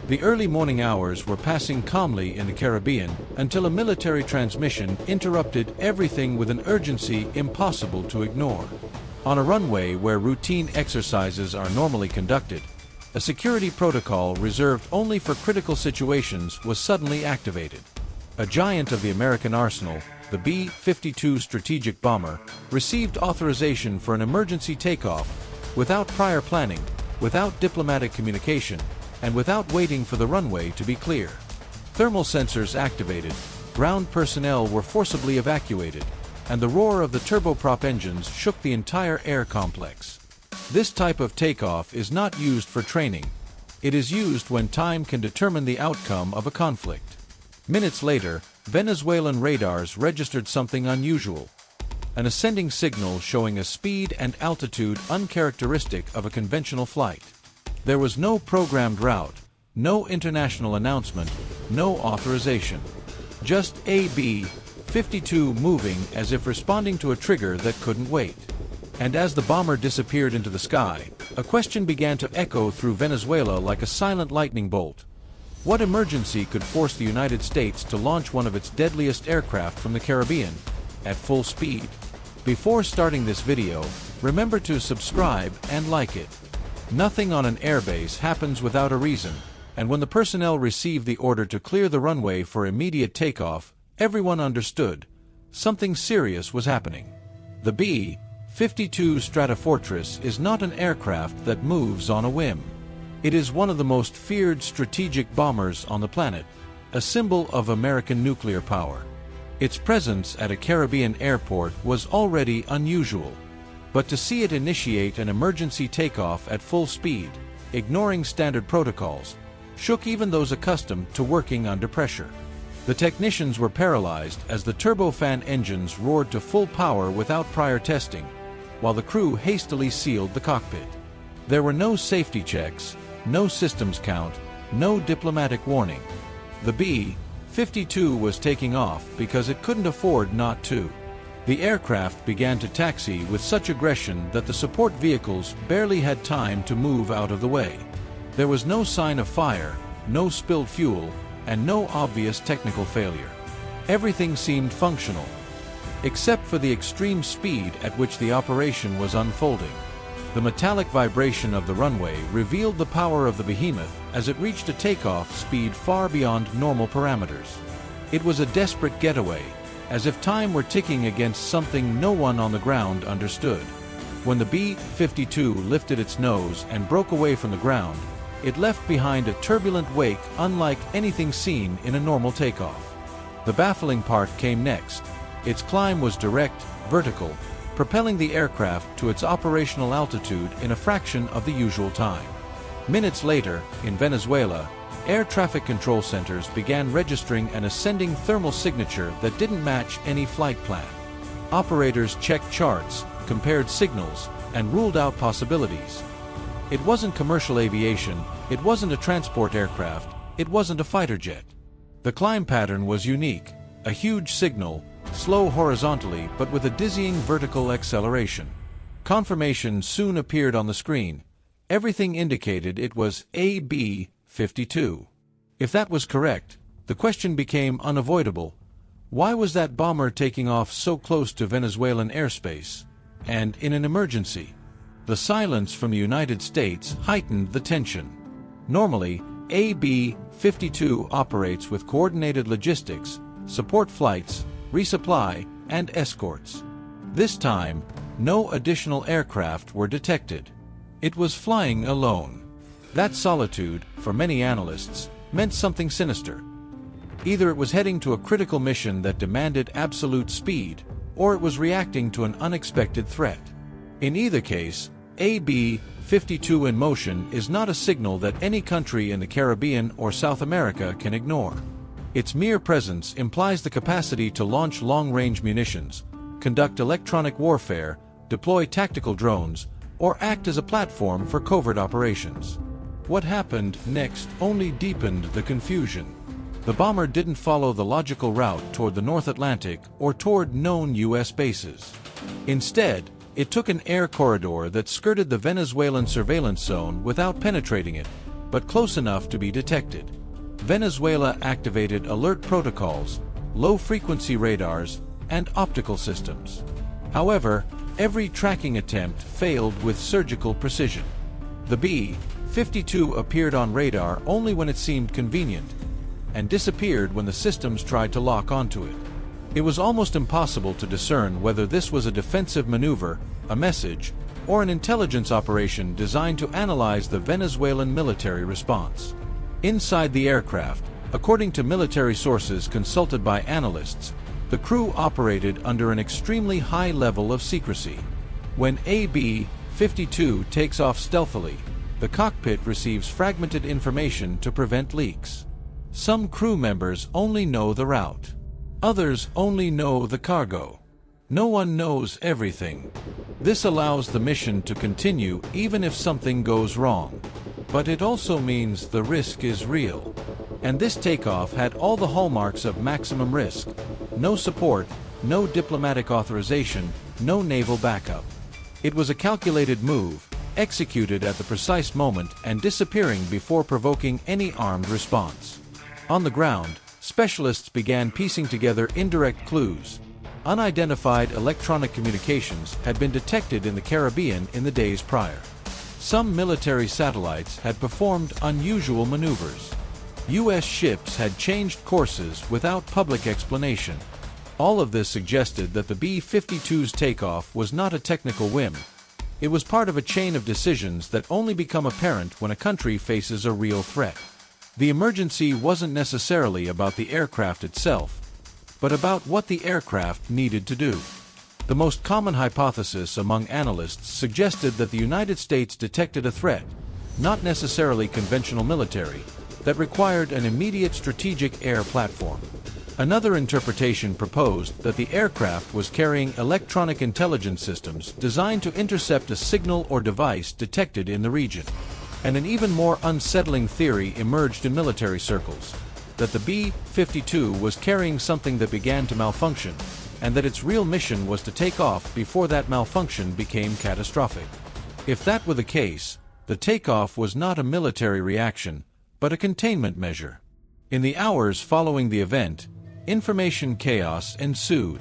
The early morning hours were passing calmly in the Caribbean until a military transmission interrupted everything with an urgency impossible to ignore. On a runway where routine exercises are normally conducted, a security protocol reserved only for critical situations was suddenly activated. A giant of the American arsenal, the B-52 strategic bomber, received authorization for an emergency takeoff without prior planning, without diplomatic communication, and without waiting for the runway to be clear. Thermal sensors activated, ground personnel were forcibly evacuated, and the roar of the turboprop engines shook the entire air complex. This type of takeoff is not used for training. It is used when time can determine the outcome of a conflict. Minutes later, Venezuelan radars registered something unusual. An ascending signal showing a speed and altitude uncharacteristic of a conventional flight. There was no programmed route, no international announcement, no authorization. Just a B-52 moving as if responding to a trigger that couldn't wait. And as the bomber disappeared into the sky, a question began to echo through Venezuela like a silent lightning bolt. What emergency could force the United States to launch one of its deadliest aircraft from the Caribbean at full speed? Before starting this video, remember to subscribe and like it. Nothing on an airbase happens without a reason, and when the personnel received the order to clear the runway for immediate takeoff, everyone understood something serious was happening. The B-52 Stratofortress is not an aircraft that moves on a whim. It is one of the most feared strategic bombers on the planet, a symbol of American nuclear power. Its presence at a Caribbean airport was already unusual, but to see it initiate an emergency takeoff at full speed, ignoring standard protocols, shook even those accustomed to working under pressure. The technicians were paralyzed as the turbofan engines roared to full power without prior testing, while the crew hastily sealed the cockpit. There were no safety checks, no systems count, no diplomatic warning. The B-52 was taking off because it couldn't afford not to. The aircraft began to taxi with such aggression that the support vehicles barely had time to move out of the way. There was no sign of fire, no spilled fuel, and no obvious technical failure. Everything seemed functional, except for the extreme speed at which the operation was unfolding. The metallic vibration of the runway revealed the power of the behemoth as it reached a takeoff speed far beyond normal parameters. It was a desperate getaway, as if time were ticking against something no one on the ground understood. When the B-52 lifted its nose and broke away from the ground, it left behind a turbulent wake unlike anything seen in a normal takeoff. The baffling part came next. Its climb was direct, vertical, propelling the aircraft to its operational altitude in a fraction of the usual time. Minutes later, in Venezuela, air traffic control centers began registering an ascending thermal signature that didn't match any flight plan. Operators checked charts, compared signals, and ruled out possibilities. It wasn't commercial aviation, it wasn't a transport aircraft, it wasn't a fighter jet. The climb pattern was unique, a huge signal, slow horizontally but with a dizzying vertical acceleration. Confirmation soon appeared on the screen. Everything indicated it was a B-52. If that was correct, the question became unavoidable. Why was that bomber taking off so close to Venezuelan airspace, and in an emergency? The silence from the United States heightened the tension. Normally, a B-52 operates with coordinated logistics, support flights, resupply, and escorts. This time, no additional aircraft were detected. It was flying alone. That solitude, for many analysts, meant something sinister. Either it was heading to a critical mission that demanded absolute speed, or it was reacting to an unexpected threat. In either case, a B-52 in motion is not a signal that any country in the Caribbean or South America can ignore. Its mere presence implies the capacity to launch long-range munitions, conduct electronic warfare, deploy tactical drones, or act as a platform for covert operations. What happened next only deepened the confusion. The bomber didn't follow the logical route toward the North Atlantic or toward known U.S. bases. Instead, it took an air corridor that skirted the Venezuelan surveillance zone without penetrating it, but close enough to be detected. Venezuela activated alert protocols, low-frequency radars, and optical systems. However, every tracking attempt failed with surgical precision. The B-52 appeared on radar only when it seemed convenient, and disappeared when the systems tried to lock onto it. It was almost impossible to discern whether this was a defensive maneuver, a message, or an intelligence operation designed to analyze the Venezuelan military response. Inside the aircraft, according to military sources consulted by analysts, the crew operated under an extremely high level of secrecy. When a B-52 takes off stealthily, the cockpit receives fragmented information to prevent leaks. Some crew members only know the route. Others only know the cargo. No one knows everything. This allows the mission to continue even if something goes wrong. But it also means the risk is real. And this takeoff had all the hallmarks of maximum risk. No support, no diplomatic authorization, no naval backup. It was a calculated move, executed at the precise moment and disappearing before provoking any armed response. On the ground, specialists began piecing together indirect clues. Unidentified electronic communications had been detected in the Caribbean in the days prior. Some military satellites had performed unusual maneuvers. U.S. ships had changed courses without public explanation. All of this suggested that the B-52's takeoff was not a technical whim. It was part of a chain of decisions that only become apparent when a country faces a real threat. The emergency wasn't necessarily about the aircraft itself, but about what the aircraft needed to do. The most common hypothesis among analysts suggested that the United States detected a threat, not necessarily conventional military, that required an immediate strategic air platform. Another interpretation proposed that the aircraft was carrying electronic intelligence systems designed to intercept a signal or device detected in the region. And an even more unsettling theory emerged in military circles, that the B-52 was carrying something that began to malfunction, and that its real mission was to take off before that malfunction became catastrophic. If that were the case, the takeoff was not a military reaction, but a containment measure. In the hours following the event, information chaos ensued.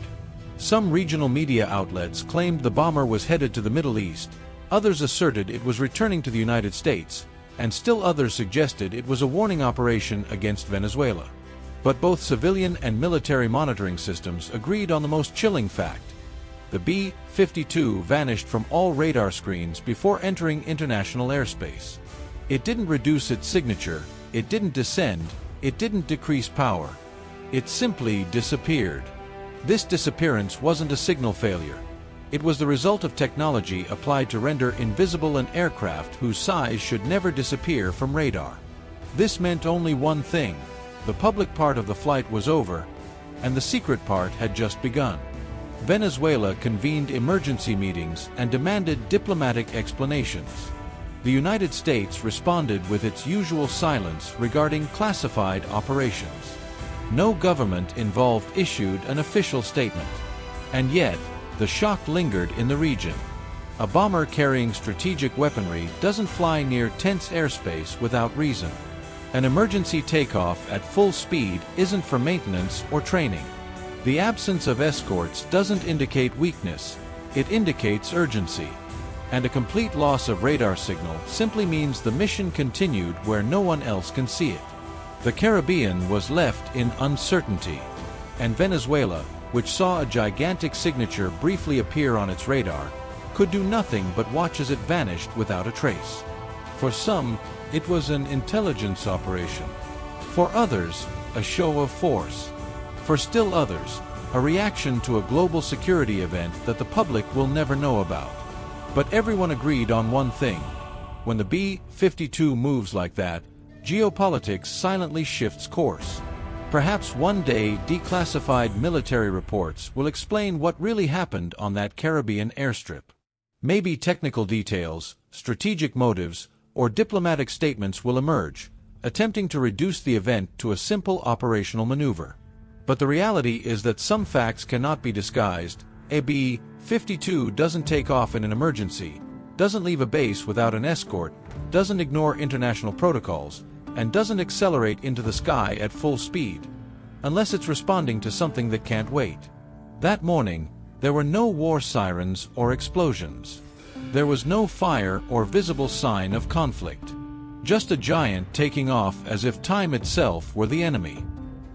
Some regional media outlets claimed the bomber was headed to the Middle East, others asserted it was returning to the United States, and still others suggested it was a warning operation against Venezuela. But both civilian and military monitoring systems agreed on the most chilling fact. The B-52 vanished from all radar screens before entering international airspace. It didn't reduce its signature, it didn't descend, it didn't decrease power. It simply disappeared. This disappearance wasn't a signal failure. It was the result of technology applied to render invisible an aircraft whose size should never disappear from radar. This meant only one thing: the public part of the flight was over, and the secret part had just begun. Venezuela convened emergency meetings and demanded diplomatic explanations. The United States responded with its usual silence regarding classified operations. No government involved issued an official statement. And yet, the shock lingered in the region. A bomber carrying strategic weaponry doesn't fly near tense airspace without reason. An emergency takeoff at full speed isn't for maintenance or training. The absence of escorts doesn't indicate weakness, it indicates urgency. And a complete loss of radar signal simply means the mission continued where no one else can see it. The Caribbean was left in uncertainty, and Venezuela, which saw a gigantic signature briefly appear on its radar, could do nothing but watch as it vanished without a trace. For some, it was an intelligence operation. For others, a show of force. For still others, a reaction to a global security event that the public will never know about. But everyone agreed on one thing: when the B-52 moves like that, geopolitics silently shifts course. Perhaps one day declassified military reports will explain what really happened on that Caribbean airstrip. Maybe technical details, strategic motives, or diplomatic statements will emerge, attempting to reduce the event to a simple operational maneuver. But the reality is that some facts cannot be disguised. A B-52 doesn't take off in an emergency, doesn't leave a base without an escort, doesn't ignore international protocols, and doesn't accelerate into the sky at full speed, unless it's responding to something that can't wait. That morning, there were no war sirens or explosions. There was no fire or visible sign of conflict. Just a giant taking off as if time itself were the enemy.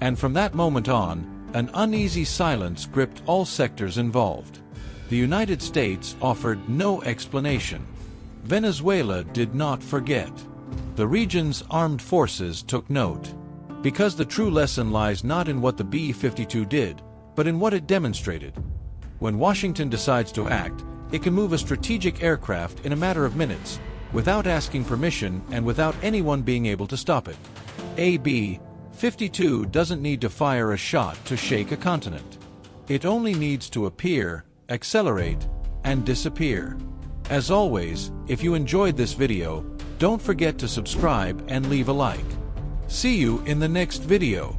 And from that moment on, an uneasy silence gripped all sectors involved. The United States offered no explanation. Venezuela did not forget. The region's armed forces took note. Because the true lesson lies not in what the B-52 did, but in what it demonstrated. When Washington decides to act, it can move a strategic aircraft in a matter of minutes, without asking permission and without anyone being able to stop it. A B-52 doesn't need to fire a shot to shake a continent. It only needs to appear, accelerate, and disappear. As always, if you enjoyed this video, don't forget to subscribe and leave a like. See you in the next video.